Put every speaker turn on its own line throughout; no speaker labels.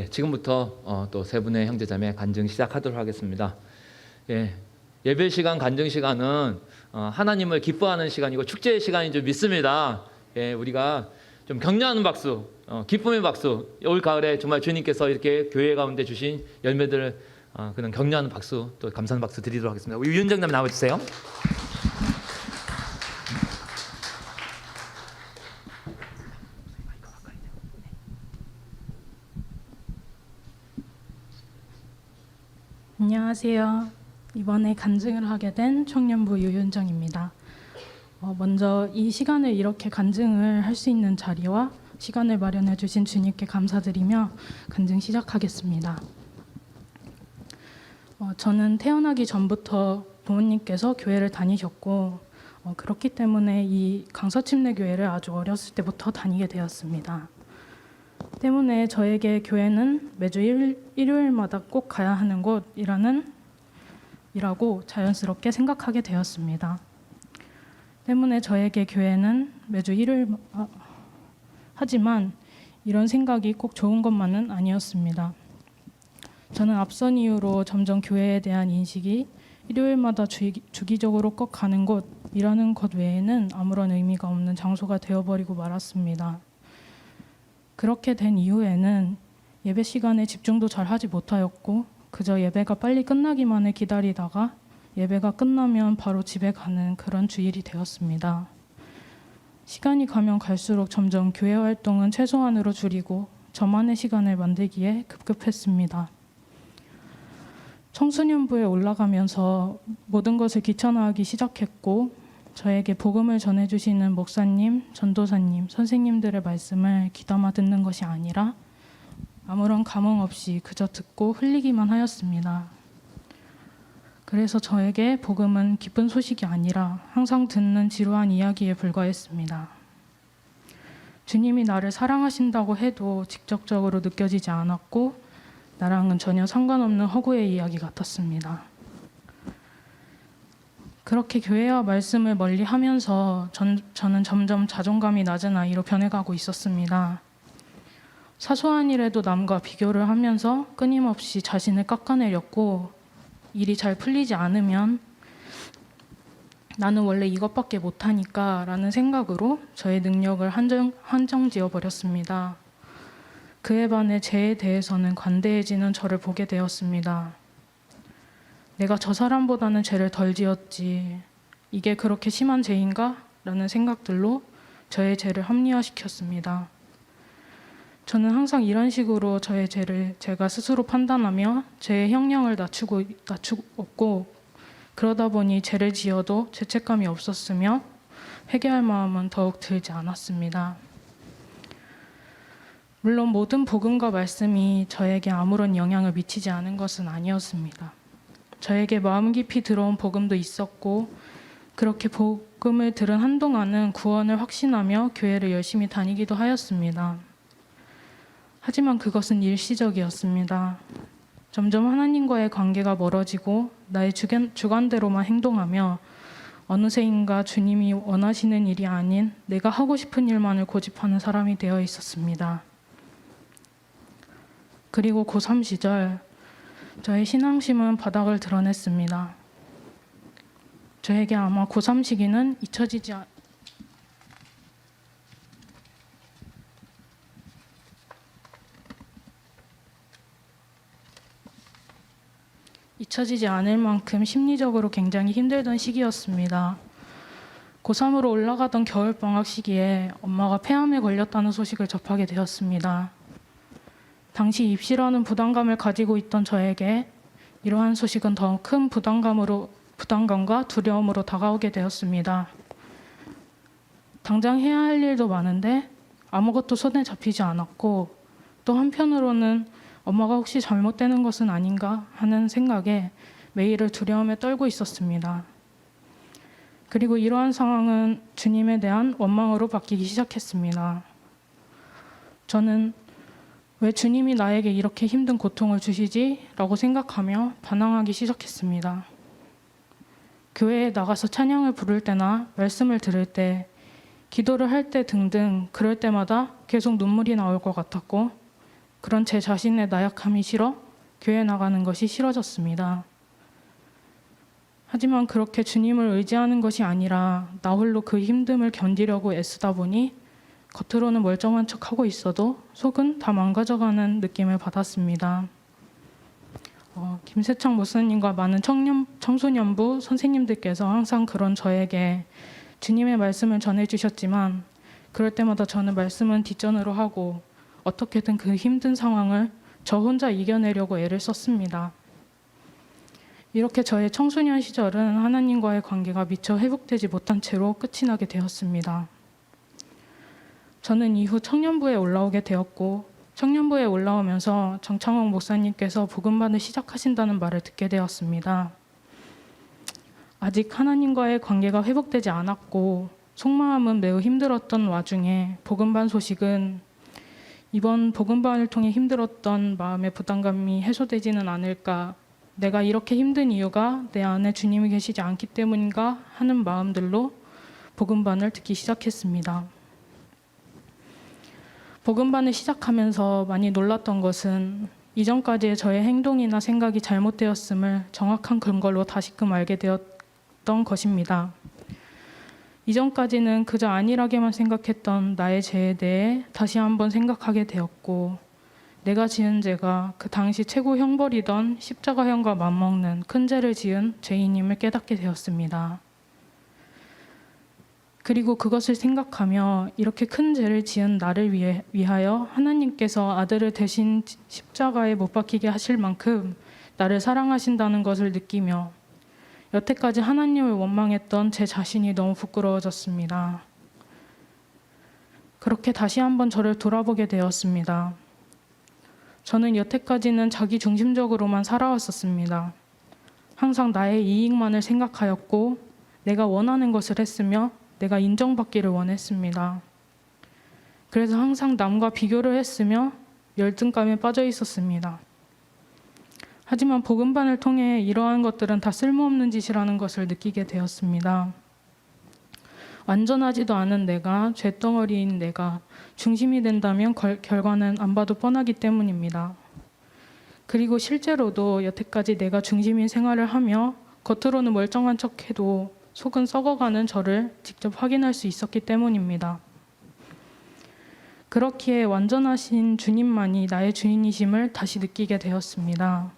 지금부터 또 세 분의 형제자매 간증 시작하도록 하겠습니다. 예배 시간, 간증 시간은 하나님을 기뻐하는 시간이고 축제의 시간인 줄 믿습니다. 우리가 좀 격려하는 박수, 기쁨의 박수, 올 가을에 정말 주님께서 이렇게 교회 가운데 주신 열매들을 그런 격려하는 박수, 또 감사하는 박수 드리도록 하겠습니다. 우리 유은정님 나와주세요.
안녕하세요. 이번에 간증을 하게 된 청년부 유윤정입니다. 먼저 이 시간을 이렇게 간증을 할 수 있는 자리와 시간을 마련해 주신 주님께 감사드리며 간증 시작하겠습니다. 저는 태어나기 전부터 부모님께서 교회를 다니셨고 그렇기 때문에 이 강서침례교회를 아주 어렸을 때부터 다니게 되었습니다. 때문에 저에게 교회는 매주 일요일마다 꼭 가야 하는 곳이라고 자연스럽게 생각하게 되었습니다. 때문에 저에게 교회는 매주 일요일 하지만 이런 생각이 꼭 좋은 것만은 아니었습니다. 저는 앞선 이유로 점점 교회에 대한 인식이 일요일마다 주기적으로 꼭 가는 곳이라는 것 외에는 아무런 의미가 없는 장소가 되어버리고 말았습니다. 그렇게 된 이후에는 예배 시간에 집중도 잘 하지 못하였고 그저 예배가 빨리 끝나기만을 기다리다가 예배가 끝나면 바로 집에 가는 그런 주일이 되었습니다. 시간이 가면 갈수록 점점 교회 활동은 최소한으로 줄이고 저만의 시간을 만들기에 급급했습니다. 청소년부에 올라가면서 모든 것을 귀찮아하기 시작했고 저에게 복음을 전해주시는 목사님, 전도사님, 선생님들의 말씀을 귀담아 듣는 것이 아니라 아무런 감흥 없이 그저 듣고 흘리기만 하였습니다. 그래서 저에게 복음은 기쁜 소식이 아니라 항상 듣는 지루한 이야기에 불과했습니다. 주님이 나를 사랑하신다고 해도 직접적으로 느껴지지 않았고 나랑은 전혀 상관없는 허구의 이야기 같았습니다. 그렇게 교회와 말씀을 멀리하면서 저는 점점 자존감이 낮은 아이로 변해가고 있었습니다. 사소한 일에도 남과 비교를 하면서 끊임없이 자신을 깎아내렸고 일이 잘 풀리지 않으면 나는 원래 이것밖에 못하니까 라는 생각으로 저의 능력을 한정지어 버렸습니다. 그에 반해 죄에 대해서는 관대해지는 저를 보게 되었습니다. 내가 저 사람보다는 죄를 덜 지었지. 이게 그렇게 심한 죄인가? 라는 생각들로 저의 죄를 합리화시켰습니다. 저는 항상 이런 식으로 저의 죄를 제가 스스로 판단하며 죄의 형량을 낮추었고 그러다 보니 죄를 지어도 죄책감이 없었으며 회개할 마음은 더욱 들지 않았습니다. 물론 모든 복음과 말씀이 저에게 아무런 영향을 미치지 않은 것은 아니었습니다. 저에게 마음 깊이 들어온 복음도 있었고 그렇게 복음을 들은 한동안은 구원을 확신하며 교회를 열심히 다니기도 하였습니다. 하지만 그것은 일시적이었습니다. 점점 하나님과의 관계가 멀어지고 나의 주관대로만 행동하며 어느새인가 주님이 원하시는 일이 아닌 내가 하고 싶은 일만을 고집하는 사람이 되어 있었습니다. 그리고 고3 시절 저의 신앙심은 바닥을 드러냈습니다. 저에게 아마 고3 시기는 잊혀지지 않을 만큼 심리적으로 굉장히 힘들던 시기였습니다. 고3으로 올라가던 겨울방학 시기에 엄마가 폐암에 걸렸다는 소식을 접하게 되었습니다. 당시 입시라는 부담감을 가지고 있던 저에게 이러한 소식은 더 큰 부담감과 두려움으로 다가오게 되었습니다. 당장 해야 할 일도 많은데 아무것도 손에 잡히지 않았고 또 한편으로는 엄마가 혹시 잘못되는 것은 아닌가 하는 생각에 매일을 두려움에 떨고 있었습니다. 그리고 이러한 상황은 주님에 대한 원망으로 바뀌기 시작했습니다. 저는 왜 주님이 나에게 이렇게 힘든 고통을 주시지? 라고 생각하며 반항하기 시작했습니다. 교회에 나가서 찬양을 부를 때나 말씀을 들을 때, 기도를 할 때 등등 그럴 때마다 계속 눈물이 나올 것 같았고 그런 제 자신의 나약함이 싫어 교회 나가는 것이 싫어졌습니다. 하지만 그렇게 주님을 의지하는 것이 아니라 나 홀로 그 힘듦을 견디려고 애쓰다 보니 겉으로는 멀쩡한 척하고 있어도 속은 다 망가져가는 느낌을 받았습니다. 김세창 목사님과 많은 청소년부 선생님들께서 항상 그런 저에게 주님의 말씀을 전해주셨지만 그럴 때마다 저는 말씀은 뒷전으로 하고 어떻게든 그 힘든 상황을 저 혼자 이겨내려고 애를 썼습니다. 이렇게 저의 청소년 시절은 하나님과의 관계가 미처 회복되지 못한 채로 끝이 나게 되었습니다. 저는 이후 청년부에 올라오게 되었고 청년부에 올라오면서 정창욱 목사님께서 복음반을 시작하신다는 말을 듣게 되었습니다. 아직 하나님과의 관계가 회복되지 않았고 속마음은 매우 힘들었던 와중에 복음반 소식은 이번 복음반을 통해 힘들었던 마음의 부담감이 해소되지는 않을까, 내가 이렇게 힘든 이유가 내 안에 주님이 계시지 않기 때문인가 하는 마음들로 복음반을 듣기 시작했습니다. 복음반을 시작하면서 많이 놀랐던 것은 이전까지의 저의 행동이나 생각이 잘못되었음을 정확한 근거로 다시금 알게 되었던 것입니다. 이전까지는 그저 안일하게만 생각했던 나의 죄에 대해 다시 한번 생각하게 되었고 내가 지은 죄가 그 당시 최고 형벌이던 십자가형과 맞먹는 큰 죄를 지은 죄인임을 깨닫게 되었습니다. 그리고 그것을 생각하며 이렇게 큰 죄를 지은 나를 위하여 하나님께서 아들을 대신 십자가에 못 박히게 하실 만큼 나를 사랑하신다는 것을 느끼며 여태까지 하나님을 원망했던 제 자신이 너무 부끄러워졌습니다. 그렇게 다시 한번 저를 돌아보게 되었습니다. 저는 여태까지는 자기 중심적으로만 살아왔었습니다. 항상 나의 이익만을 생각하였고 내가 원하는 것을 했으며 내가 인정받기를 원했습니다. 그래서 항상 남과 비교를 했으며 열등감에 빠져 있었습니다. 하지만 복음반을 통해 이러한 것들은 다 쓸모없는 짓이라는 것을 느끼게 되었습니다. 완전하지도 않은 내가, 쇳덩어리인 내가 중심이 된다면 결과는 안 봐도 뻔하기 때문입니다. 그리고 실제로도 여태까지 내가 중심인 생활을 하며 겉으로는 멀쩡한 척해도 속은 썩어가는 저를 직접 확인할 수 있었기 때문입니다. 그렇기에 완전하신 주님만이 나의 주인이심을 다시 느끼게 되었습니다.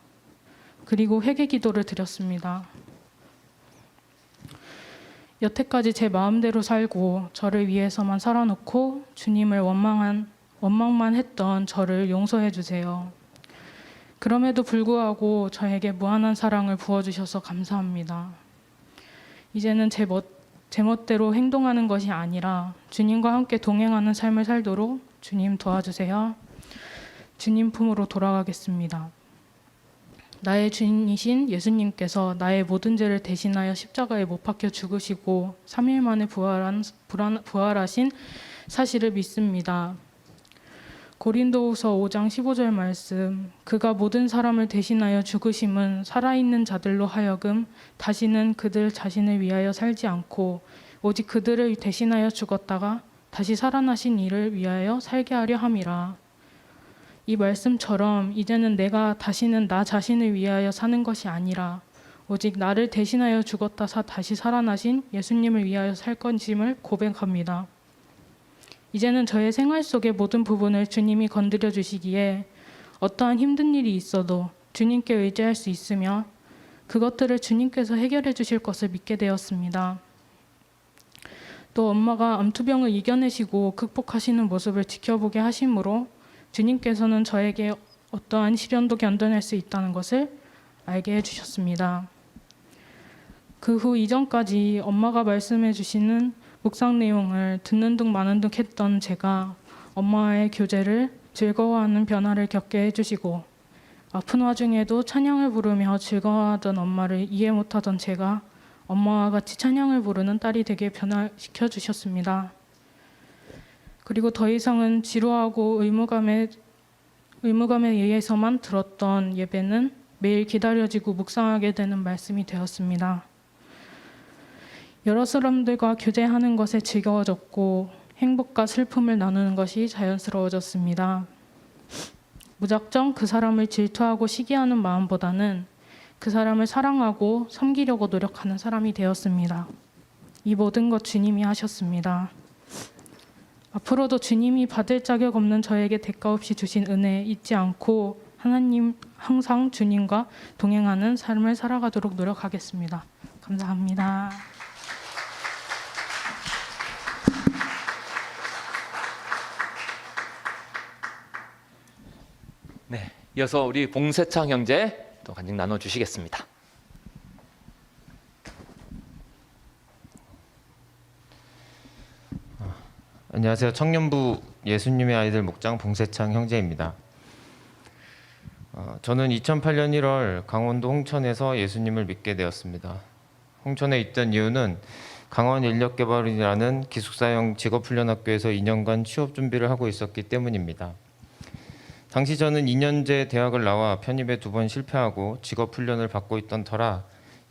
그리고 회개 기도를 드렸습니다. 여태까지 제 마음대로 살고 저를 위해서만 살아놓고 주님을 원망만 했던 저를 용서해 주세요. 그럼에도 불구하고 저에게 무한한 사랑을 부어주셔서 감사합니다. 이제는 제 멋대로 행동하는 것이 아니라 주님과 함께 동행하는 삶을 살도록 주님 도와주세요. 주님 품으로 돌아가겠습니다. 나의 주인이신 예수님께서 나의 모든 죄를 대신하여 십자가에 못 박혀 죽으시고 3일 만에 부활하신 사실을 믿습니다. 고린도후서 5장 15절 말씀, 그가 모든 사람을 대신하여 죽으심은 살아있는 자들로 하여금 다시는 그들 자신을 위하여 살지 않고 오직 그들을 대신하여 죽었다가 다시 살아나신 이를 위하여 살게 하려 함이라. 이 말씀처럼 이제는 내가 다시는 나 자신을 위하여 사는 것이 아니라 오직 나를 대신하여 죽었다 다시 살아나신 예수님을 위하여 살 것임을 고백합니다. 이제는 저의 생활 속의 모든 부분을 주님이 건드려 주시기에 어떠한 힘든 일이 있어도 주님께 의지할 수 있으며 그것들을 주님께서 해결해 주실 것을 믿게 되었습니다. 또 엄마가 암투병을 이겨내시고 극복하시는 모습을 지켜보게 하심으로 주님께서는 저에게 어떠한 시련도 견뎌낼 수 있다는 것을 알게 해주셨습니다. 그 후 이전까지 엄마가 말씀해 주시는 묵상 내용을 듣는 둥 마는 둥 했던 제가 엄마와의 교제를 즐거워하는 변화를 겪게 해주시고 아픈 와중에도 찬양을 부르며 즐거워하던 엄마를 이해 못하던 제가 엄마와 같이 찬양을 부르는 딸이 되게 변화시켜 주셨습니다. 그리고 더 이상은 지루하고 의무감에 의해서만 들었던 예배는 매일 기다려지고 묵상하게 되는 말씀이 되었습니다. 여러 사람들과 교제하는 것에 즐거워졌고 행복과 슬픔을 나누는 것이 자연스러워졌습니다. 무작정 그 사람을 질투하고 시기하는 마음보다는 그 사람을 사랑하고 섬기려고 노력하는 사람이 되었습니다. 이 모든 것 주님이 하셨습니다. 앞으로도 주님이 받을 자격 없는 저에게 대가 없이 주신 은혜 잊지 않고 하나님 항상 주님과 동행하는 삶을 살아가도록 노력하겠습니다. 감사합니다.
네, 이어서 우리 봉세창 형제 또 간증 나눠주시겠습니다.
안녕하세요. 청년부 예수님의 아이들 목장 봉세창 형제입니다. 저는 2008년 1월 강원도 홍천에서 예수님을 믿게 되었습니다. 홍천에 있던 이유는 강원인력개발이라는 기숙사형 직업훈련학교에서 2년간 취업 준비를 하고 있었기 때문입니다. 당시 저는 2년제 대학을 나와 편입에 2번 실패하고 직업훈련을 받고 있던 터라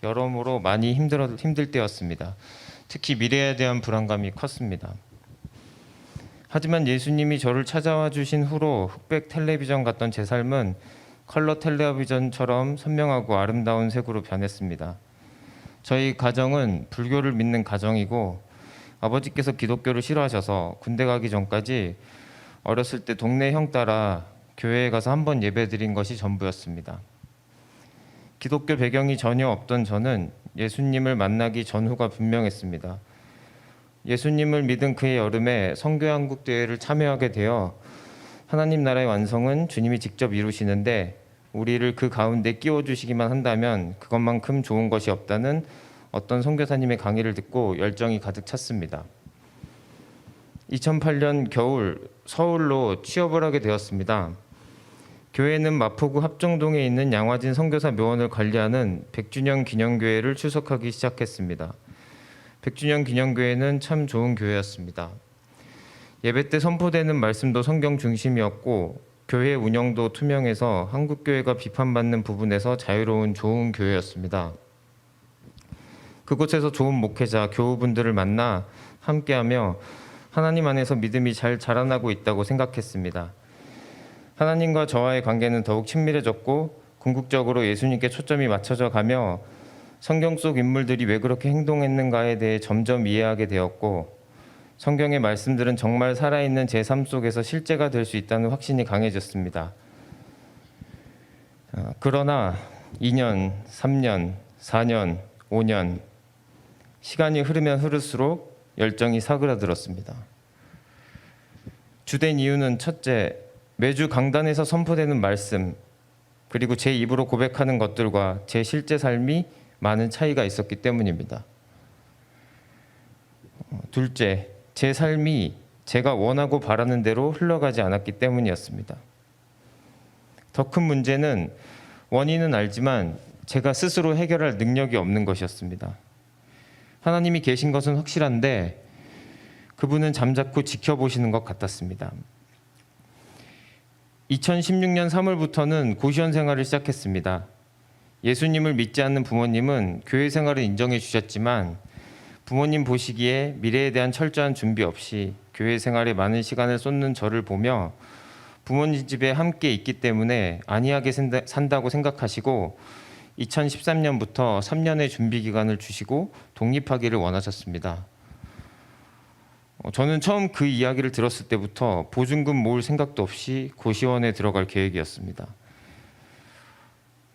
여러모로 많이 힘들 때였습니다. 특히 미래에 대한 불안감이 컸습니다. 하지만 예수님이 저를 찾아와 주신 후로 흑백 텔레비전 같던 제 삶은 컬러 텔레비전처럼 선명하고 아름다운 색으로 변했습니다. 저희 가정은 불교를 믿는 가정이고 아버지께서 기독교를 싫어하셔서 군대 가기 전까지 어렸을 때 동네 형 따라 교회에 가서 한번 예배드린 것이 전부였습니다. 기독교 배경이 전혀 없던 저는 예수님을 만나기 전후가 분명했습니다. 예수님을 믿은 그해 여름에 선교한국대회를 참여하게 되어 하나님 나라의 완성은 주님이 직접 이루시는데 우리를 그 가운데 끼워주시기만 한다면 그것만큼 좋은 것이 없다는 어떤 선교사님의 강의를 듣고 열정이 가득 찼습니다. 2008년 겨울 서울로 취업을 하게 되었습니다. 교회는 마포구 합정동에 있는 양화진 선교사 묘원을 관리하는 100주년 기념교회를 출석하기 시작했습니다. 100주년 기념교회는 참 좋은 교회였습니다. 예배 때 선포되는 말씀도 성경 중심이었고 교회 운영도 투명해서 한국교회가 비판받는 부분에서 자유로운 좋은 교회였습니다. 그곳에서 좋은 목회자, 교우분들을 만나 함께하며 하나님 안에서 믿음이 잘 자라나고 있다고 생각했습니다. 하나님과 저와의 관계는 더욱 친밀해졌고 궁극적으로 예수님께 초점이 맞춰져 가며 성경 속 인물들이 왜 그렇게 행동했는가에 대해 점점 이해하게 되었고 성경의 말씀들은 정말 살아있는 제 삶 속에서 실제가 될 수 있다는 확신이 강해졌습니다. 그러나 2년, 3년, 4년, 5년 시간이 흐르면 흐를수록 열정이 사그라들었습니다. 주된 이유는 첫째, 매주 강단에서 선포되는 말씀 그리고 제 입으로 고백하는 것들과 제 실제 삶이 많은 차이가 있었기 때문입니다. 둘째, 제 삶이 제가 원하고 바라는 대로 흘러가지 않았기 때문이었습니다. 더 큰 문제는 원인은 알지만 제가 스스로 해결할 능력이 없는 것이었습니다. 하나님이 계신 것은 확실한데 그분은 잠자코 지켜보시는 것 같았습니다. 2016년 3월부터는 고시원 생활을 시작했습니다. 예수님을 믿지 않는 부모님은 교회 생활을 인정해 주셨지만 부모님 보시기에 미래에 대한 철저한 준비 없이 교회 생활에 많은 시간을 쏟는 저를 보며 부모님 집에 함께 있기 때문에 안이하게 산다고 생각하시고 2013년부터 3년의 준비 기간을 주시고 독립하기를 원하셨습니다. 저는 처음 그 이야기를 들었을 때부터 보증금 모을 생각도 없이 고시원에 들어갈 계획이었습니다.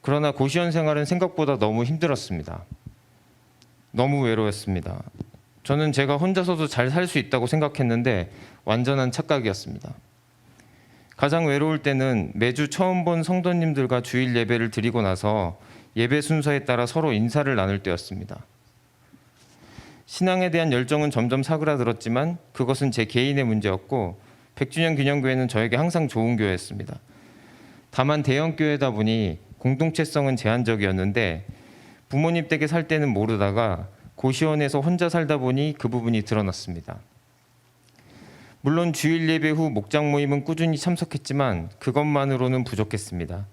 그러나 고시원 생활은 생각보다 너무 힘들었습니다. 너무 외로웠습니다. 저는 제가 혼자서도 잘 살 수 있다고 생각했는데 완전한 착각이었습니다. 가장 외로울 때는 매주 처음 본 성도님들과 주일 예배를 드리고 나서 예배 순서에 따라 서로 인사를 나눌 때였습니다. 신앙에 대한 열정은 점점 사그라들었지만 그것은 제 개인의 문제였고 100주년 기념교회는 저에게 항상 좋은 교회였습니다. 다만 대형 교회다 보니 공동체성은 제한적이었는데 부모님 댁에 살 때는 모르다가 고시원에서 혼자 살다 보니 그 부분이 드러났습니다. 물론 주일 예배 후 목장 모임은 꾸준히 참석했지만 그것만으로는 부족했습니다.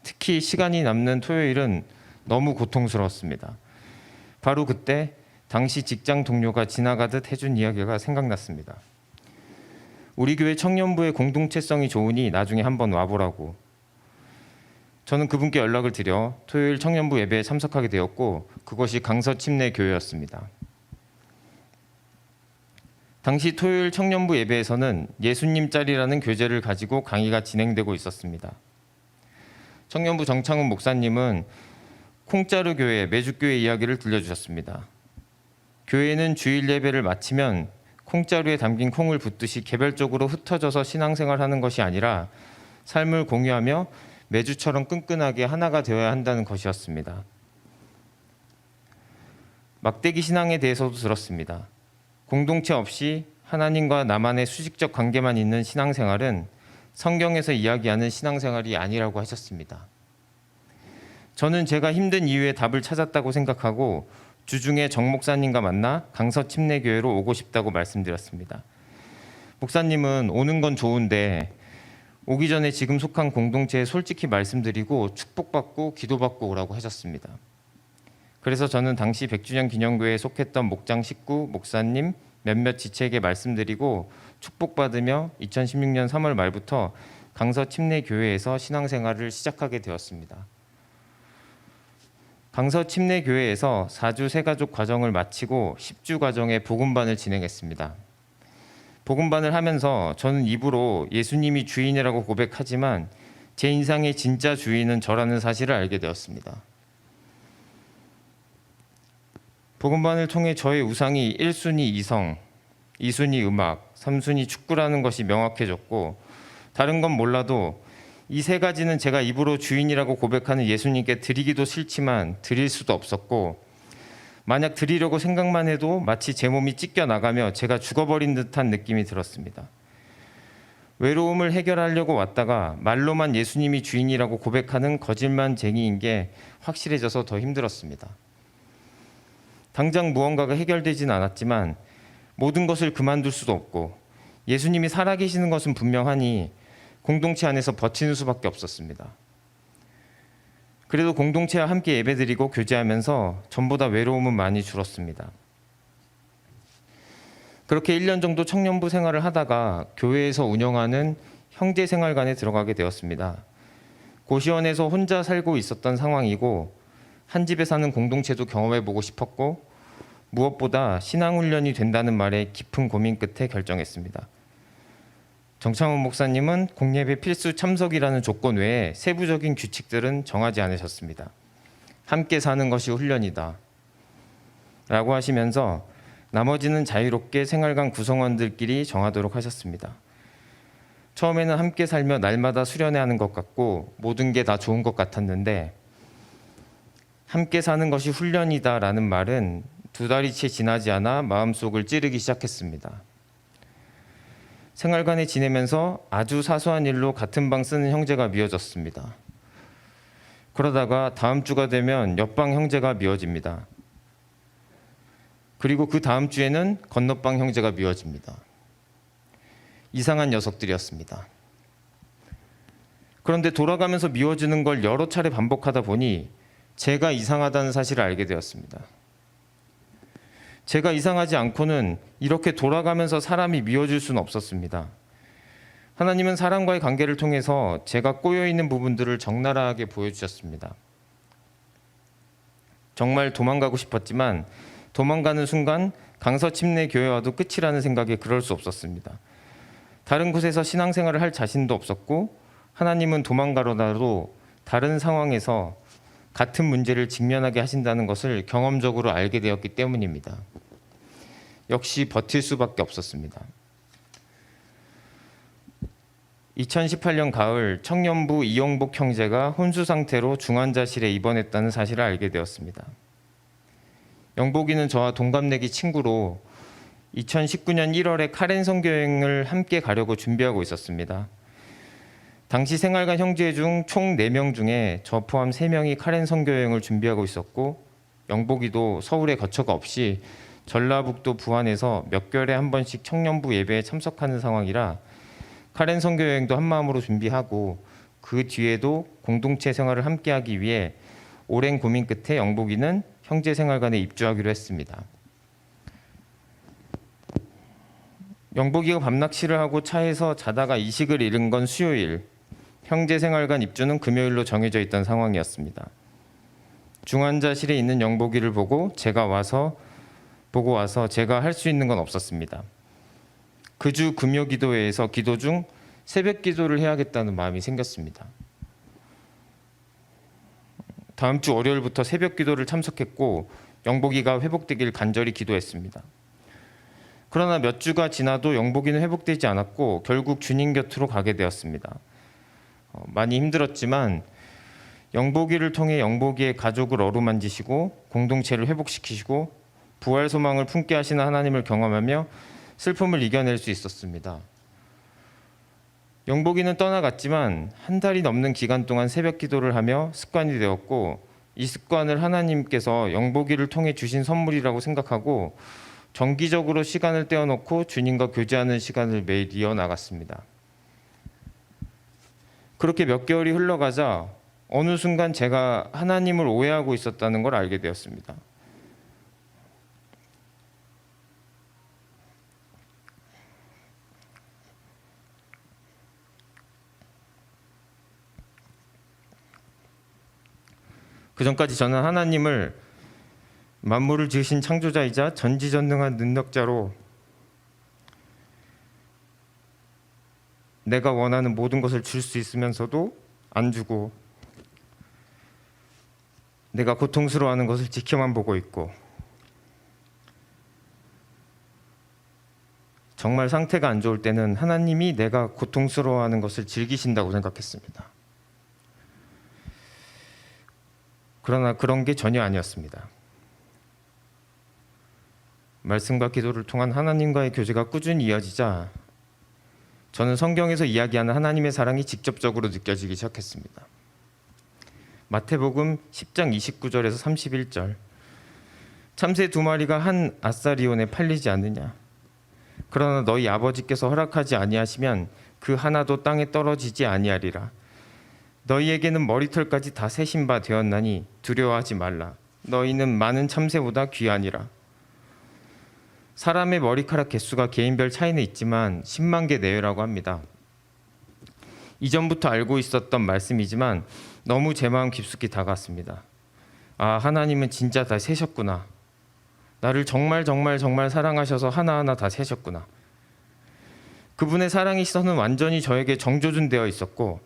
특히 시간이 남는 토요일은 너무 고통스러웠습니다. 바로 그때 당시 직장 동료가 지나가듯 해준 이야기가 생각났습니다. 우리 교회 청년부의 공동체성이 좋으니 나중에 한번 와보라고. 저는 그분께 연락을 드려 토요일 청년부 예배에 참석하게 되었고 그것이 강서침례교회였습니다. 당시 토요일 청년부 예배에서는 예수님짤이라는 교재를 가지고 강의가 진행되고 있었습니다. 청년부 정창훈 목사님은 콩자루 교회, 매주교회 이야기를 들려주셨습니다. 교회는 주일 예배를 마치면 콩자루에 담긴 콩을 붓듯이 개별적으로 흩어져서 신앙생활하는 것이 아니라 삶을 공유하며 매주처럼 끈끈하게 하나가 되어야 한다는 것이었습니다. 막대기 신앙에 대해서도 들었습니다. 공동체 없이 하나님과 나만의 수직적 관계만 있는 신앙생활은 성경에서 이야기하는 신앙생활이 아니라고 하셨습니다. 저는 제가 힘든 이유에 답을 찾았다고 생각하고 주중에 정 목사님과 만나 강서침례교회로 오고 싶다고 말씀드렸습니다. 목사님은 오는 건 좋은데 오기 전에 지금 속한 공동체에 솔직히 말씀드리고 축복받고 기도받고 오라고 하셨습니다. 그래서 저는 당시 100주년 기념교회에 속했던 목장 식구, 목사님 몇몇 지체에게 말씀드리고 축복받으며 2016년 3월 말부터 강서침례교회에서 신앙생활을 시작하게 되었습니다. 강서침례교회에서 4주 새가족 과정을 마치고 10주 과정의 복음반을 진행했습니다. 복음반을 하면서 저는 입으로 예수님이 주인이라고 고백하지만 제 인상의 진짜 주인은 저라는 사실을 알게 되었습니다. 복음반을 통해 저의 우상이 1순위 이성, 2순위 음악, 3순위 축구라는 것이 명확해졌고 다른 건 몰라도 이 세 가지는 제가 입으로 주인이라고 고백하는 예수님께 드리기도 싫지만 드릴 수도 없었고 만약 드리려고 생각만 해도 마치 제 몸이 찢겨나가며 제가 죽어버린 듯한 느낌이 들었습니다. 외로움을 해결하려고 왔다가 말로만 예수님이 주인이라고 고백하는 거짓말쟁이인 게 확실해져서 더 힘들었습니다. 당장 무언가가 해결되진 않았지만 모든 것을 그만둘 수도 없고 예수님이 살아계시는 것은 분명하니 공동체 안에서 버티는 수밖에 없었습니다. 그래도 공동체와 함께 예배드리고 교제하면서 전보다 외로움은 많이 줄었습니다. 그렇게 1년 정도 청년부 생활을 하다가 교회에서 운영하는 형제생활관에 들어가게 되었습니다. 고시원에서 혼자 살고 있었던 상황이고 한 집에 사는 공동체도 경험해보고 싶었고 무엇보다 신앙훈련이 된다는 말에 깊은 고민 끝에 결정했습니다. 정창훈 목사님은 공예배 필수 참석이라는 조건 외에 세부적인 규칙들은 정하지 않으셨습니다. 함께 사는 것이 훈련이다 라고 하시면서 나머지는 자유롭게 생활관 구성원들끼리 정하도록 하셨습니다. 처음에는 함께 살며 날마다 수련회하는 것 같고 모든 게 다 좋은 것 같았는데 함께 사는 것이 훈련이다 라는 말은 2달이 채 지나지 않아 마음속을 찌르기 시작했습니다. 생활관에 지내면서 아주 사소한 일로 같은 방 쓰는 형제가 미워졌습니다. 그러다가 다음 주가 되면 옆방 형제가 미워집니다. 그리고 그 다음 주에는 건너방 형제가 미워집니다. 이상한 녀석들이었습니다. 그런데 돌아가면서 미워지는 걸 여러 차례 반복하다 보니 제가 이상하다는 사실을 알게 되었습니다. 제가 이상하지 않고는 이렇게 돌아가면서 사람이 미워질 수는 없었습니다. 하나님은 사람과의 관계를 통해서 제가 꼬여있는 부분들을 적나라하게 보여주셨습니다. 정말 도망가고 싶었지만 도망가는 순간 강서침례교회와도 끝이라는 생각에 그럴 수 없었습니다. 다른 곳에서 신앙생활을 할 자신도 없었고 하나님은 도망가려다도 다른 상황에서 같은 문제를 직면하게 하신다는 것을 경험적으로 알게 되었기 때문입니다. 역시 버틸 수밖에 없었습니다. 2018년 가을 청년부 이용복 형제가 혼수 상태로 중환자실에 입원했다는 사실을 알게 되었습니다. 영복이는 저와 동갑내기 친구로 2019년 1월에 카렌 선교여행을 함께 가려고 준비하고 있었습니다. 당시 생활관 형제 중 총 4명 중에 저 포함 3명이 카렌 선교여행을 준비하고 있었고 영복이도 서울에 거처가 없이 전라북도 부안에서 몇 개월에 한 번씩 청년부 예배에 참석하는 상황이라 카렌 선교여행도 한마음으로 준비하고 그 뒤에도 공동체 생활을 함께하기 위해 오랜 고민 끝에 영복이는 형제생활관에 입주하기로 했습니다. 영복이가 밤낚시를 하고 차에서 자다가 이식을 잃은 건 수요일, 형제생활관 입주는 금요일로 정해져 있던 상황이었습니다. 중환자실에 있는 영복이를 보고 와서 제가 할 수 있는 건 없었습니다. 그 주 금요기도회에서 기도 중 새벽 기도를 해야겠다는 마음이 생겼습니다. 다음 주 월요일부터 새벽 기도를 참석했고 영복이가 회복되길 간절히 기도했습니다. 그러나 몇 주가 지나도 영복이는 회복되지 않았고 결국 주님 곁으로 가게 되었습니다. 많이 힘들었지만 영복이를 통해 영복이의 가족을 어루만지시고 공동체를 회복시키시고 부활 소망을 품게 하시는 하나님을 경험하며 슬픔을 이겨낼 수 있었습니다. 영복이는 떠나갔지만 한 달이 넘는 기간 동안 새벽 기도를 하며 습관이 되었고 이 습관을 하나님께서 영복이를 통해 주신 선물이라고 생각하고 정기적으로 시간을 떼어놓고 주님과 교제하는 시간을 매일 이어나갔습니다. 그렇게 몇 개월이 흘러가자 어느 순간 제가 하나님을 오해하고 있었다는 걸 알게 되었습니다. 그 전까지 저는 하나님을 만물을 지으신 창조자이자 전지전능한 능력자로 내가 원하는 모든 것을 줄 수 있으면서도 안 주고 내가 고통스러워하는 것을 지켜만 보고 있고 정말 상태가 안 좋을 때는 하나님이 내가 고통스러워하는 것을 즐기신다고 생각했습니다. 그러나 그런 게 전혀 아니었습니다. 말씀과 기도를 통한 하나님과의 교제가 꾸준히 이어지자 저는 성경에서 이야기하는 하나님의 사랑이 직접적으로 느껴지기 시작했습니다. 마태복음 10장 29절에서 31절 참새 2마리가 한 아사리온에 팔리지 않느냐 그러나 너희 아버지께서 허락하지 아니하시면 그 하나도 땅에 떨어지지 아니하리라 너희에게는 머리털까지 다 세신 바 되었나니 두려워하지 말라 너희는 많은 참새보다 귀하니라 사람의 머리카락 개수가 개인별 차이는 있지만 10만 개 내외라고 합니다. 이전부터 알고 있었던 말씀이지만 너무 제 마음 깊숙이 다가왔습니다. 아, 하나님은 진짜 다 세셨구나. 나를 정말 사랑하셔서 하나하나 다 세셨구나. 그분의 사랑의 시선은 완전히 저에게 정조준되어 있었고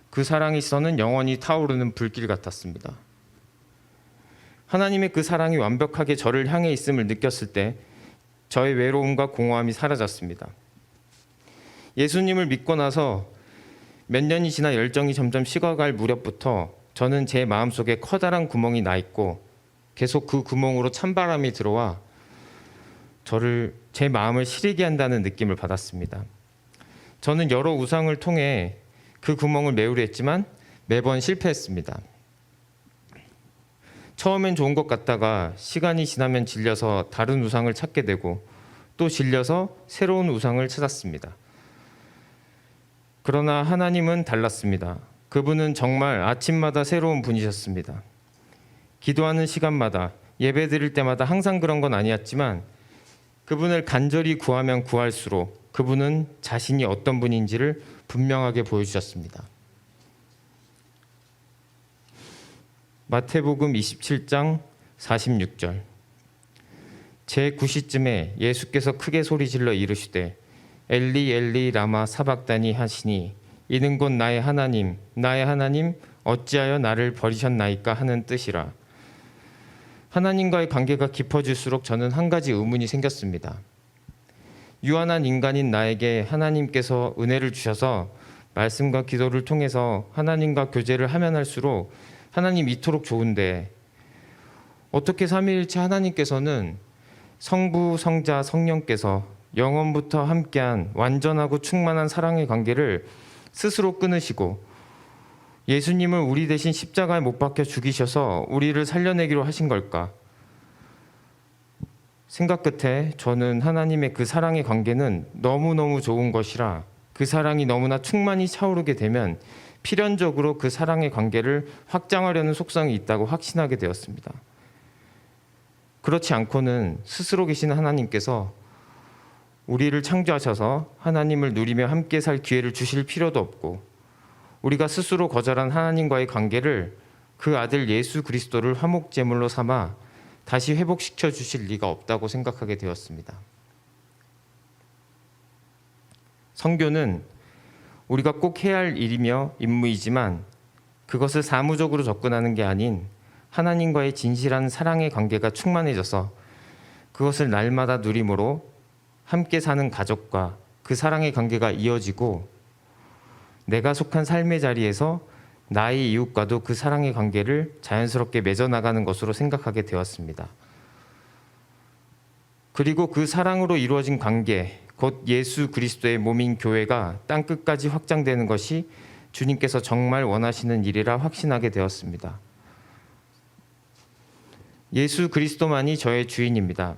그 사랑의 시선은 영원히 타오르는 불길 같았습니다. 하나님의 그 사랑이 완벽하게 저를 향해 있음을 느꼈을 때 저의 외로움과 공허함이 사라졌습니다. 예수님을 믿고 나서 몇 년이 지나 열정이 점점 식어갈 무렵부터 저는 제 마음속에 커다란 구멍이 나 있고 계속 그 구멍으로 찬바람이 들어와 제 마음을 시리게 한다는 느낌을 받았습니다. 저는 여러 우상을 통해 그 구멍을 메우려 했지만 매번 실패했습니다. 처음엔 좋은 것 같다가 시간이 지나면 질려서 다른 우상을 찾게 되고 또 질려서 새로운 우상을 찾았습니다. 그러나 하나님은 달랐습니다. 그분은 정말 아침마다 새로운 분이셨습니다. 기도하는 시간마다 예배 드릴 때마다 항상 그런 건 아니었지만 그분을 간절히 구하면 구할수록 그분은 자신이 어떤 분인지를 분명하게 보여주셨습니다. 마태복음 27장 46절 제9시쯤에 예수께서 크게 소리질러 이르시되 엘리 엘리 라마 사박다니 하시니 이는 곧 나의 하나님 어찌하여 나를 버리셨나이까 하는 뜻이라. 하나님과의 관계가 깊어질수록 저는 한 가지 의문이 생겼습니다. 유한한 인간인 나에게 하나님께서 은혜를 주셔서 말씀과 기도를 통해서 하나님과 교제를 하면 할수록 하나님 이토록 좋은데 어떻게 삼위일체 하나님께서는 성부, 성자, 성령께서 영원부터 함께한 완전하고 충만한 사랑의 관계를 스스로 끊으시고 예수님을 우리 대신 십자가에 못 박혀 죽이셔서 우리를 살려내기로 하신 걸까? 생각 끝에 저는 하나님의 그 사랑의 관계는 너무너무 좋은 것이라 그 사랑이 너무나 충만히 차오르게 되면 필연적으로 그 사랑의 관계를 확장하려는 속성이 있다고 확신하게 되었습니다. 그렇지 않고는 스스로 계신 하나님께서 우리를 창조하셔서 하나님을 누리며 함께 살 기회를 주실 필요도 없고 우리가 스스로 거절한 하나님과의 관계를 그 아들 예수 그리스도를 화목제물로 삼아 다시 회복시켜 주실 리가 없다고 생각하게 되었습니다. 선교는 우리가 꼭 해야 할 일이며 임무이지만 그것을 사무적으로 접근하는 게 아닌 하나님과의 진실한 사랑의 관계가 충만해져서 그것을 날마다 누림으로 함께 사는 가족과 그 사랑의 관계가 이어지고 내가 속한 삶의 자리에서 나의 이웃과도 그 사랑의 관계를 자연스럽게 맺어나가는 것으로 생각하게 되었습니다. 그리고 그 사랑으로 이루어진 관계, 곧 예수 그리스도의 몸인 교회가 땅끝까지 확장되는 것이 주님께서 정말 원하시는 일이라 확신하게 되었습니다. 예수 그리스도만이 저의 주인입니다.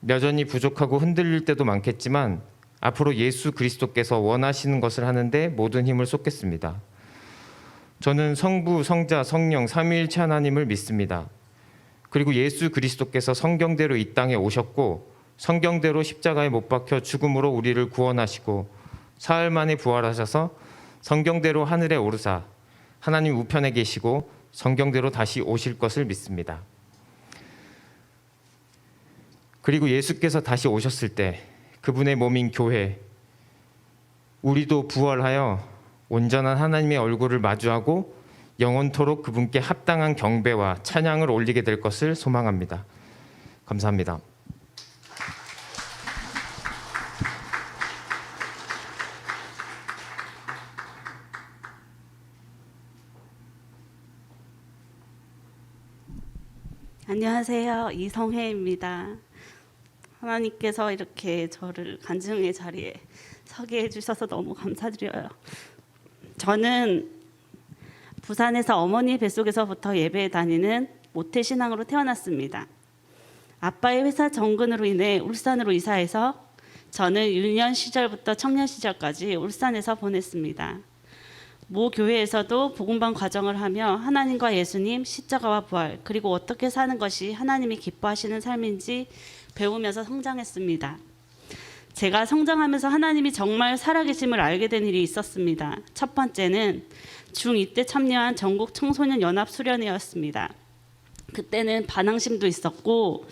여전히 부족하고 흔들릴 때도 많겠지만 앞으로 예수 그리스도께서 원하시는 것을 하는데 모든 힘을 쏟겠습니다. 저는 성부, 성자, 성령, 삼위일체 하나님을 믿습니다. 그리고 예수 그리스도께서 성경대로 이 땅에 오셨고 성경대로 십자가에 못 박혀 죽음으로 우리를 구원하시고 사흘 만에 부활하셔서 성경대로 하늘에 오르사 하나님 우편에 계시고 성경대로 다시 오실 것을 믿습니다. 그리고 예수께서 다시 오셨을 때 그분의 몸인 교회, 우리도 부활하여 온전한 하나님의 얼굴을 마주하고 영원토록 그분께 합당한 경배와 찬양을 올리게 될 것을 소망합니다. 감사합니다.
안녕하세요. 이성혜입니다. 하나님께서 이렇게 저를 간증의 자리에 서게 해주셔서 너무 감사드려요. 저는 부산에서 어머니 뱃속에서부터 예배에 다니는 모태신앙으로 태어났습니다. 아빠의 회사 정근으로 인해 울산으로 이사해서 저는 유년 시절부터 청년 시절까지 울산에서 보냈습니다. 모 교회에서도 복음방 과정을 하며 하나님과 예수님, 십자가와 부활, 그리고 어떻게 사는 것이 하나님이 기뻐하시는 삶인지 배우면서 성장했습니다. 제가 성장하면서 하나님이 정말 살아계심을 알게 된 일이 있었습니다. 첫 번째는 중2 때 참여한 전국 청소년 연합 수련회였습니다. 그때는 반항심도 있었고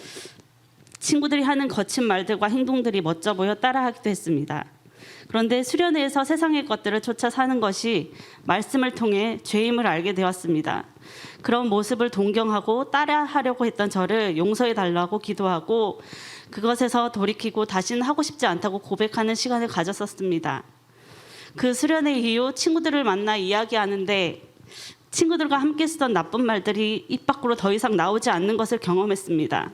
친구들이 하는 거친 말들과 행동들이 멋져 보여 따라하기도 했습니다. 그런데 수련회에서 세상의 것들을 쫓아 사는 것이 말씀을 통해 죄임을 알게 되었습니다. 그런 모습을 동경하고 따라하려고 했던 저를 용서해 달라고 기도하고 그것에서 돌이키고 다시는 하고 싶지 않다고 고백하는 시간을 가졌었습니다. 그 수련회 이후 친구들을 만나 이야기하는데 친구들과 함께 쓰던 나쁜 말들이 입 밖으로 더 이상 나오지 않는 것을 경험했습니다.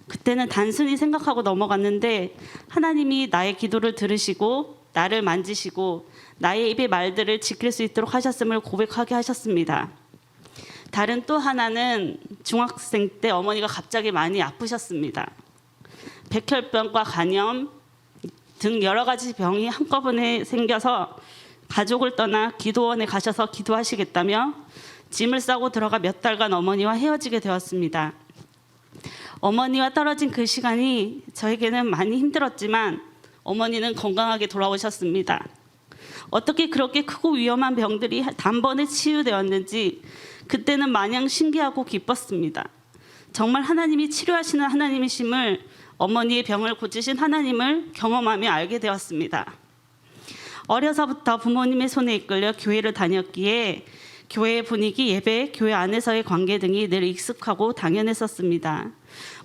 그때는 단순히 생각하고 넘어갔는데 하나님이 나의 기도를 들으시고 나를 만지시고 나의 입의 말들을 지킬 수 있도록 하셨음을 고백하게 하셨습니다. 다른 또 하나는 중학생 때 어머니가 갑자기 많이 아프셨습니다. 백혈병과 간염 등 여러 가지 병이 한꺼번에 생겨서 가족을 떠나 기도원에 가셔서 기도하시겠다며 짐을 싸고 들어가 몇 달간 어머니와 헤어지게 되었습니다. 어머니와 떨어진 그 시간이 저에게는 많이 힘들었지만 어머니는 건강하게 돌아오셨습니다. 어떻게 그렇게 크고 위험한 병들이 단번에 치유되었는지 그때는 마냥 신기하고 기뻤습니다. 정말 하나님이 치료하시는 하나님이심을 어머니의 병을 고치신 하나님을 경험하며 알게 되었습니다. 어려서부터 부모님의 손에 이끌려 교회를 다녔기에 교회의 분위기, 예배, 교회 안에서의 관계 등이 늘 익숙하고 당연했었습니다.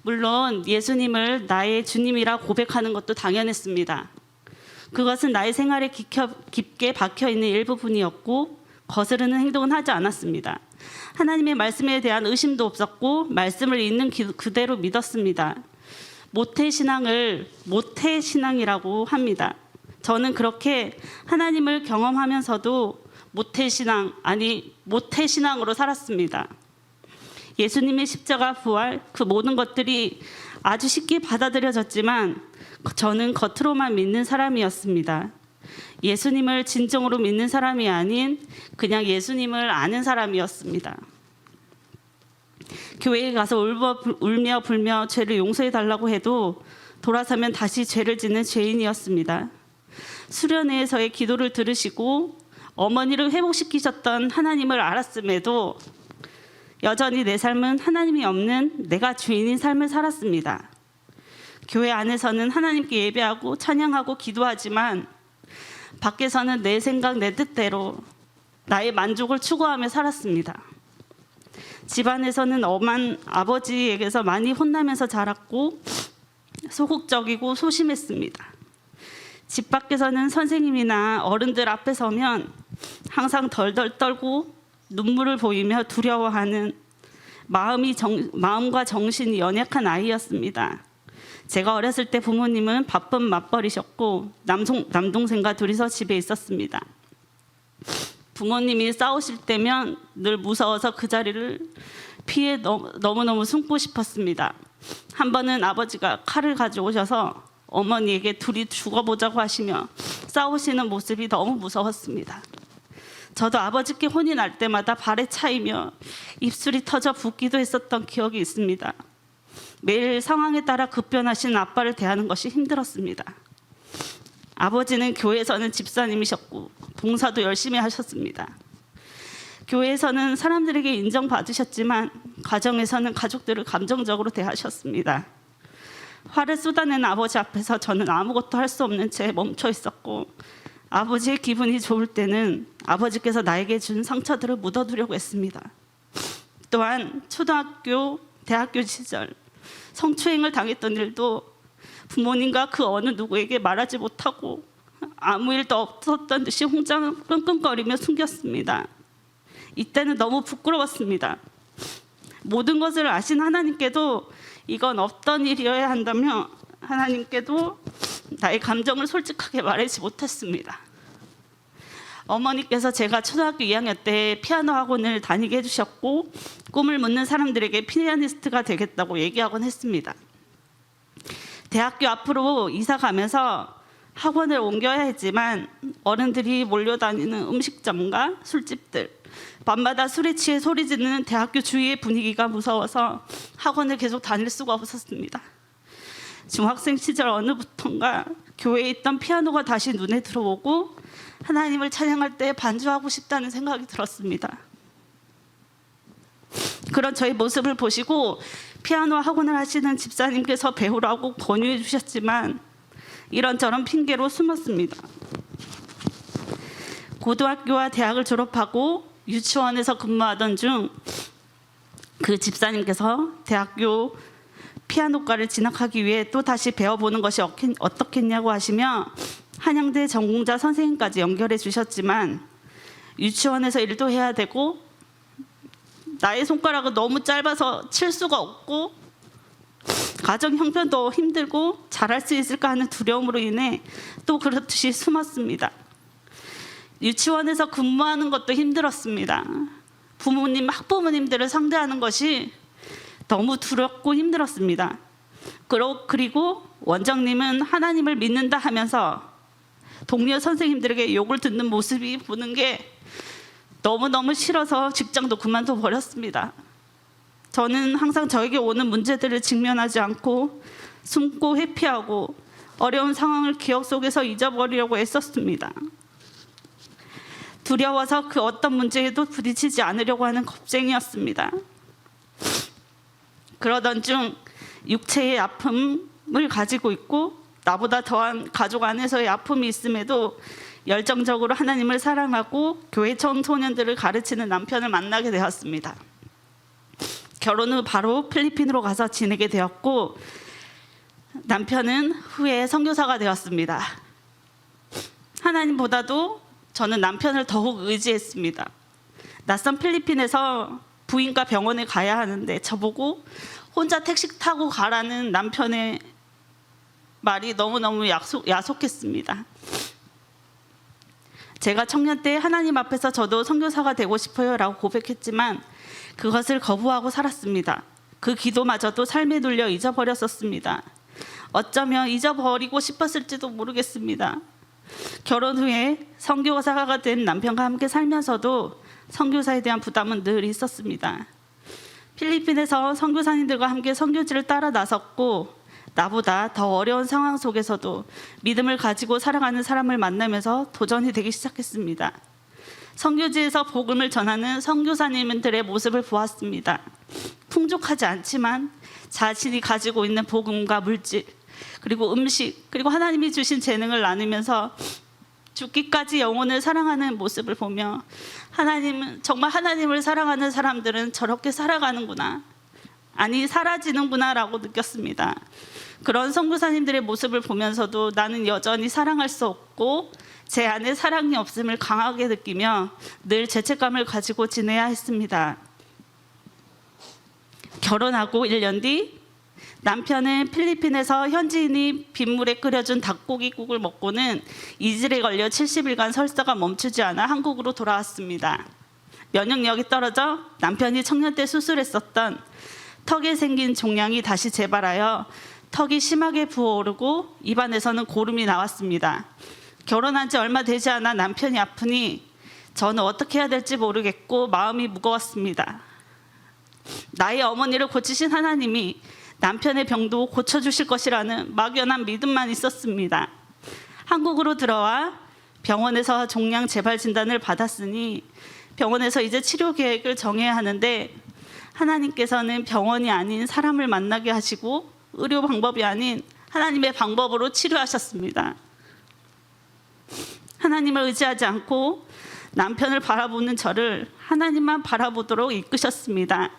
물론 예수님을 나의 주님이라 고백하는 것도 당연했습니다. 그것은 나의 생활에 깊게 박혀있는 일부분이었고 거스르는 행동은 하지 않았습니다. 하나님의 말씀에 대한 의심도 없었고 말씀을 있는 그대로 믿었습니다. 모태신앙을 모태신앙이라고 합니다. 저는 그렇게 하나님을 경험하면서도 모태신앙으로 살았습니다. 예수님의 십자가 부활 그 모든 것들이 아주 쉽게 받아들여졌지만 저는 겉으로만 믿는 사람이었습니다. 예수님을 진정으로 믿는 사람이 아닌 그냥 예수님을 아는 사람이었습니다. 교회에 가서 울며 불며 죄를 용서해 달라고 해도 돌아서면 다시 죄를 짓는 죄인이었습니다. 수련회에서의 기도를 들으시고 어머니를 회복시키셨던 하나님을 알았음에도 여전히 내 삶은 하나님이 없는 내가 주인인 삶을 살았습니다. 교회 안에서는 하나님께 예배하고 찬양하고 기도하지만 밖에서는 내 생각, 내 뜻대로 나의 만족을 추구하며 살았습니다. 집안에서는 엄한 아버지에게서 많이 혼나면서 자랐고 소극적이고 소심했습니다. 집 밖에서는 선생님이나 어른들 앞에 서면 항상 덜덜 떨고 눈물을 보이며 두려워하는 마음과 정신이 연약한 아이였습니다. 제가 어렸을 때 부모님은 바쁜 맞벌이셨고 남동생과 둘이서 집에 있었습니다. 부모님이 싸우실 때면 늘 무서워서 그 자리를 피해 너무너무 숨고 싶었습니다. 한 번은 아버지가 칼을 가져오셔서 어머니에게 둘이 죽어보자고 하시며 싸우시는 모습이 너무 무서웠습니다. 저도 아버지께 혼이 날 때마다 발에 차이며 입술이 터져 붓기도 했었던 기억이 있습니다. 매일 상황에 따라 급변하시는 아빠를 대하는 것이 힘들었습니다. 아버지는 교회에서는 집사님이셨고 봉사도 열심히 하셨습니다. 교회에서는 사람들에게 인정받으셨지만 가정에서는 가족들을 감정적으로 대하셨습니다. 화를 쏟아내는 아버지 앞에서 저는 아무것도 할 수 없는 채 멈춰 있었고 아버지의 기분이 좋을 때는 아버지께서 나에게 준 상처들을 묻어두려고 했습니다. 또한 초등학교, 대학교 시절 성추행을 당했던 일도 부모님과 그 어느 누구에게 말하지 못하고 아무 일도 없었던 듯이 혼자 끙끙거리며 숨겼습니다. 이때는 너무 부끄러웠습니다. 모든 것을 아신 하나님께도 이건 없던 일이어야 한다며 하나님께도 나의 감정을 솔직하게 말하지 못했습니다. 어머니께서 제가 초등학교 2학년 때 피아노 학원을 다니게 해주셨고 꿈을 묻는 사람들에게 피아니스트가 되겠다고 얘기하곤 했습니다. 대학교 앞으로 이사 가면서 학원을 옮겨야 했지만 어른들이 몰려다니는 음식점과 술집들, 밤마다 술에 취해 소리 지르는 대학교 주위의 분위기가 무서워서 학원을 계속 다닐 수가 없었습니다. 중학생 시절 어느부턴가 교회에 있던 피아노가 다시 눈에 들어오고 하나님을 찬양할 때 반주하고 싶다는 생각이 들었습니다. 그런 저의 모습을 보시고 피아노 학원을 하시는 집사님께서 배우라고 권유해 주셨지만 이런저런 핑계로 숨었습니다. 고등학교와 대학을 졸업하고 유치원에서 근무하던 중 그 집사님께서 대학교 피아노과를 진학하기 위해 또 다시 배워보는 것이 어떻겠냐고 하시며 한양대 전공자 선생님까지 연결해 주셨지만 유치원에서 일도 해야 되고 나의 손가락은 너무 짧아서 칠 수가 없고 가정 형편도 힘들고 잘할 수 있을까 하는 두려움으로 인해 또 그렇듯이 숨었습니다. 유치원에서 근무하는 것도 힘들었습니다. 부모님, 학부모님들을 상대하는 것이 너무 두렵고 힘들었습니다. 그리고 원장님은 하나님을 믿는다 하면서 동료 선생님들에게 욕을 듣는 모습이 보는 게 너무너무 싫어서 직장도 그만둬 버렸습니다. 저는 항상 저에게 오는 문제들을 직면하지 않고 숨고 회피하고 어려운 상황을 기억 속에서 잊어버리려고 애썼습니다. 두려워서 그 어떤 문제에도 부딪히지 않으려고 하는 겁쟁이였습니다. 그러던 중 육체의 아픔을 가지고 있고 나보다 더한 가족 안에서의 아픔이 있음에도 열정적으로 하나님을 사랑하고 교회 청소년들을 가르치는 남편을 만나게 되었습니다. 결혼 후 바로 필리핀으로 가서 지내게 되었고 남편은 후에 선교사가 되었습니다. 하나님보다도 저는 남편을 더욱 의지했습니다. 낯선 필리핀에서 부인과 병원에 가야 하는데 저보고 혼자 택시 타고 가라는 남편의 말이 너무너무 야속했습니다. 제가 청년 때 하나님 앞에서 저도 선교사가 되고 싶어요 라고 고백했지만 그것을 거부하고 살았습니다. 그 기도마저도 삶에 눌려 잊어버렸었습니다. 어쩌면 잊어버리고 싶었을지도 모르겠습니다. 결혼 후에 선교사가 된 남편과 함께 살면서도 선교사에 대한 부담은 늘 있었습니다. 필리핀에서 선교사님들과 함께 선교지를 따라 나섰고 나보다 더 어려운 상황 속에서도 믿음을 가지고 살아가는 사람을 만나면서 도전이 되기 시작했습니다. 선교지에서 복음을 전하는 선교사님들의 모습을 보았습니다. 풍족하지 않지만 자신이 가지고 있는 복음과 물질, 그리고 음식, 그리고 하나님이 주신 재능을 나누면서 죽기까지 영혼을 사랑하는 모습을 보며 하나님은 정말 하나님을 사랑하는 사람들은 저렇게 살아가는구나, 아니 사라지는구나라고 느꼈습니다. 그런 선교사님들의 모습을 보면서도 나는 여전히 사랑할 수 없고 제 안에 사랑이 없음을 강하게 느끼며 늘 죄책감을 가지고 지내야 했습니다. 결혼하고 1년 뒤 남편은 필리핀에서 현지인이 빗물에 끓여준 닭고기국을 먹고는 이질에 걸려 70일간 설사가 멈추지 않아 한국으로 돌아왔습니다. 면역력이 떨어져 남편이 청년 때 수술했었던 턱에 생긴 종양이 다시 재발하여 턱이 심하게 부어오르고 입안에서는 고름이 나왔습니다. 결혼한 지 얼마 되지 않아 남편이 아프니 저는 어떻게 해야 될지 모르겠고 마음이 무거웠습니다. 나의 어머니를 고치신 하나님이 남편의 병도 고쳐주실 것이라는 막연한 믿음만 있었습니다. 한국으로 들어와 병원에서 종양 재발 진단을 받았으니 병원에서 이제 치료 계획을 정해야 하는데 하나님께서는 병원이 아닌 사람을 만나게 하시고 의료 방법이 아닌 하나님의 방법으로 치료하셨습니다. 하나님을 의지하지 않고 남편을 바라보는 저를 하나님만 바라보도록 이끄셨습니다.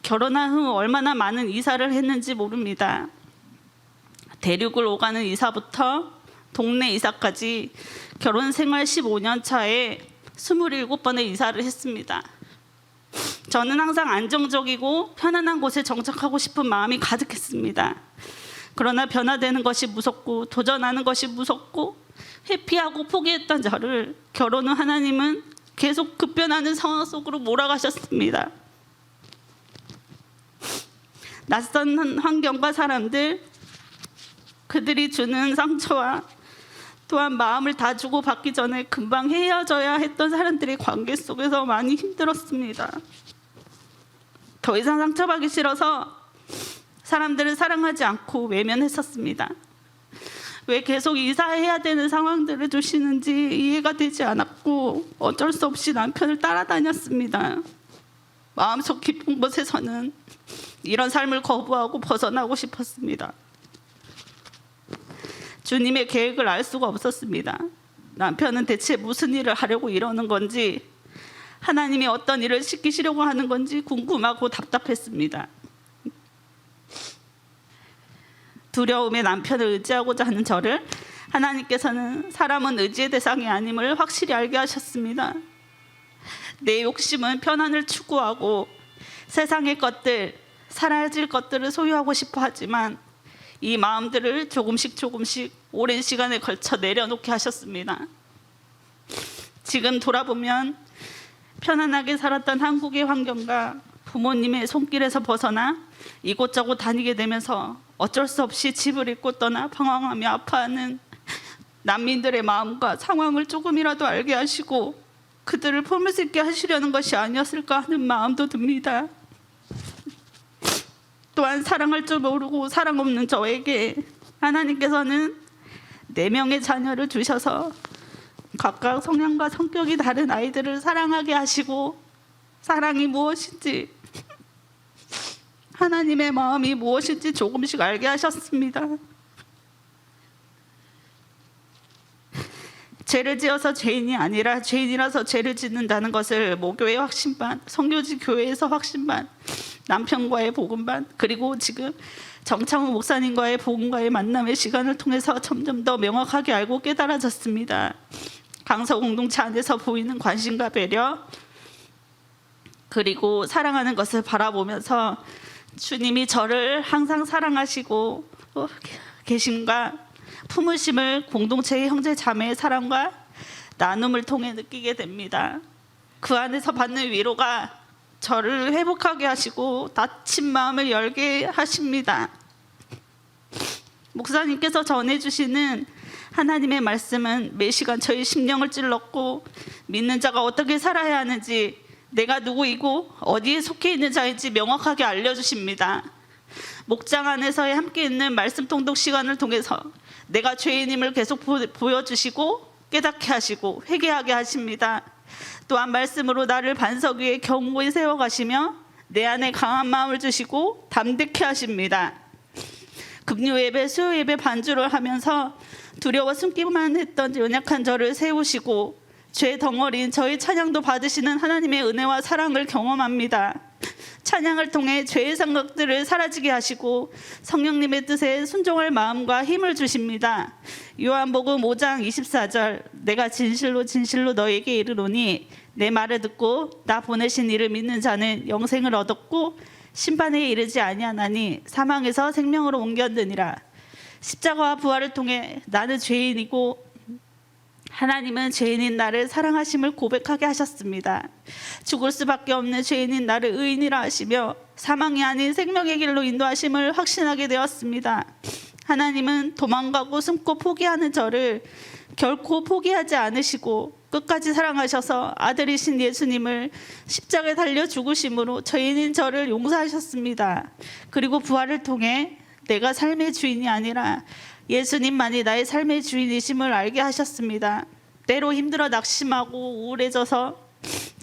결혼한 후 얼마나 많은 이사를 했는지 모릅니다. 대륙을 오가는 이사부터 동네 이사까지 결혼 생활 15년 차에 27번의 이사를 했습니다. 저는 항상 안정적이고 편안한 곳에 정착하고 싶은 마음이 가득했습니다. 그러나 변화되는 것이 무섭고 도전하는 것이 무섭고 회피하고 포기했던 저를 결혼 후 하나님은 계속 급변하는 상황 속으로 몰아가셨습니다. 낯선 환경과 사람들, 그들이 주는 상처와 또한 마음을 다 주고 받기 전에 금방 헤어져야 했던 사람들의 관계 속에서 많이 힘들었습니다. 더 이상 상처받기 싫어서 사람들을 사랑하지 않고 외면했었습니다. 왜 계속 이사해야 되는 상황들을 주시는지 이해가 되지 않았고 어쩔 수 없이 남편을 따라다녔습니다. 마음속 깊은 곳에서는 이런 삶을 거부하고 벗어나고 싶었습니다. 주님의 계획을 알 수가 없었습니다. 남편은 대체 무슨 일을 하려고 이러는 건지, 하나님이 어떤 일을 시키시려고 하는 건지 궁금하고 답답했습니다. 두려움에 남편을 의지하고자 하는 저를 하나님께서는 사람은 의지의 대상이 아님을 확실히 알게 하셨습니다. 내 욕심은 편안을 추구하고 세상의 것들, 사라질 것들을 소유하고 싶어 하지만 이 마음들을 조금씩 오랜 시간에 걸쳐 내려놓게 하셨습니다. 지금 돌아보면 편안하게 살았던 한국의 환경과 부모님의 손길에서 벗어나 이곳저곳 다니게 되면서 어쩔 수 없이 집을 잃고 떠나 방황하며 아파하는 난민들의 마음과 상황을 조금이라도 알게 하시고 그들을 품을 수 있게 하시려는 것이 아니었을까 하는 마음도 듭니다. 또한 사랑할 줄 모르고 사랑 없는 저에게 하나님께서는 4명의 자녀를 주셔서 각각 성향과 성격이 다른 아이들을 사랑하게 하시고 사랑이 무엇인지, 하나님의 마음이 무엇인지 조금씩 알게 하셨습니다. 죄를 지어서 죄인이 아니라 죄인이라서 죄를 짓는다는 것을 모교의 확신반, 선교지 교회에서 확신반, 남편과의 복음반, 그리고 지금 정창훈 목사님과의 복음과의 만남의 시간을 통해서 점점 더 명확하게 알고 깨달아졌습니다. 강서 공동체 안에서 보이는 관심과 배려, 그리고 사랑하는 것을 바라보면서 주님이 저를 항상 사랑하시고 계심과 품으심을 공동체의 형제 자매의 사랑과 나눔을 통해 느끼게 됩니다. 그 안에서 받는 위로가 저를 회복하게 하시고 다친 마음을 열게 하십니다. 목사님께서 전해주시는 하나님의 말씀은 매 시간 저의 심령을 찔렀고 믿는 자가 어떻게 살아야 하는지, 내가 누구이고 어디에 속해 있는 자인지 명확하게 알려주십니다. 목장 안에서의 함께 있는 말씀 통독 시간을 통해서 내가 죄인임을 계속 보여주시고 깨닫게 하시고 회개하게 하십니다. 또한 말씀으로 나를 반석 위에 견고히 세워가시며 내 안에 강한 마음을 주시고 담대케 하십니다. 금요 예배, 수요 예배 반주를 하면서 두려워 숨기만 했던 연약한 저를 세우시고 죄 덩어리인 저희 찬양도 받으시는 하나님의 은혜와 사랑을 경험합니다. 찬양을 통해 죄의 생각들을 사라지게 하시고 성령님의 뜻에 순종할 마음과 힘을 주십니다. 요한복음 5장 24절 내가 진실로 진실로 너에게 이르노니 내 말을 듣고 나 보내신 이를 믿는 자는 영생을 얻었고 심판에 이르지 아니하나니 사망에서 생명으로 옮겼느니라. 십자가와 부활을 통해 나는 죄인이고 하나님은 죄인인 나를 사랑하심을 고백하게 하셨습니다. 죽을 수밖에 없는 죄인인 나를 의인이라 하시며 사망이 아닌 생명의 길로 인도하심을 확신하게 되었습니다. 하나님은 도망가고 숨고 포기하는 저를 결코 포기하지 않으시고 끝까지 사랑하셔서 아들이신 예수님을 십자가에 달려 죽으심으로 죄인인 저를 용서하셨습니다. 그리고 부활을 통해 내가 삶의 주인이 아니라 예수님만이 나의 삶의 주인이심을 알게 하셨습니다. 때로 힘들어 낙심하고 우울해져서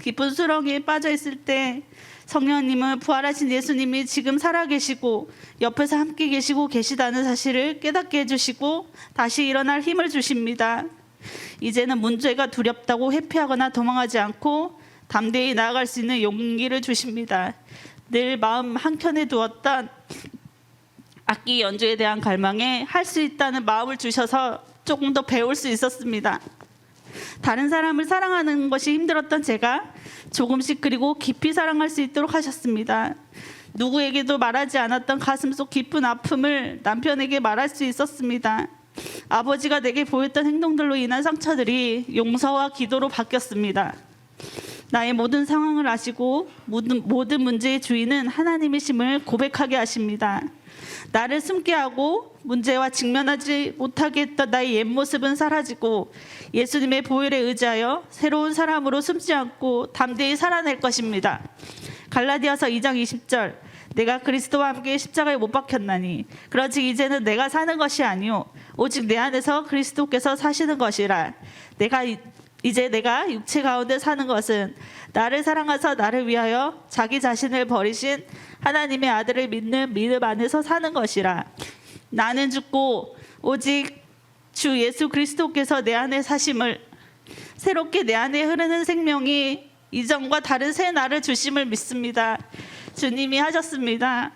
깊은 수렁에 빠져 있을 때 성령님은 부활하신 예수님이 지금 살아계시고 옆에서 함께 계시고 계시다는 사실을 깨닫게 해주시고 다시 일어날 힘을 주십니다. 이제는 문제가 두렵다고 회피하거나 도망하지 않고 담대히 나아갈 수 있는 용기를 주십니다. 늘 마음 한켠에 두었던 악기 연주에 대한 갈망에 할 수 있다는 마음을 주셔서 조금 더 배울 수 있었습니다. 다른 사람을 사랑하는 것이 힘들었던 제가 조금씩 그리고 깊이 사랑할 수 있도록 하셨습니다. 누구에게도 말하지 않았던 가슴속 깊은 아픔을 남편에게 말할 수 있었습니다. 아버지가 내게 보였던 행동들로 인한 상처들이 용서와 기도로 바뀌었습니다. 나의 모든 상황을 아시고 모든 문제의 주인은 하나님이심을 고백하게 하십니다. 나를 숨게 하고 문제와 직면하지 못하게 했던 나의 옛 모습은 사라지고 예수님의 보혈에 의지하여 새로운 사람으로 숨지 않고 담대히 살아낼 것입니다. 갈라디아서 2장 20절 내가 그리스도와 함께 십자가에 못 박혔나니 그렇지 이제는 내가 사는 것이 아니요 오직 내 안에서 그리스도께서 사시는 것이라. 이제 내가 육체 가운데 사는 것은 나를 사랑하사 나를 위하여 자기 자신을 버리신 하나님의 아들을 믿는 믿음 안에서 사는 것이라. 나는 죽고 오직 주 예수 그리스도께서 내 안에 사심을 새롭게 내 안에 흐르는 생명이 이전과 다른 새 나를 주심을 믿습니다. 주님이 하셨습니다.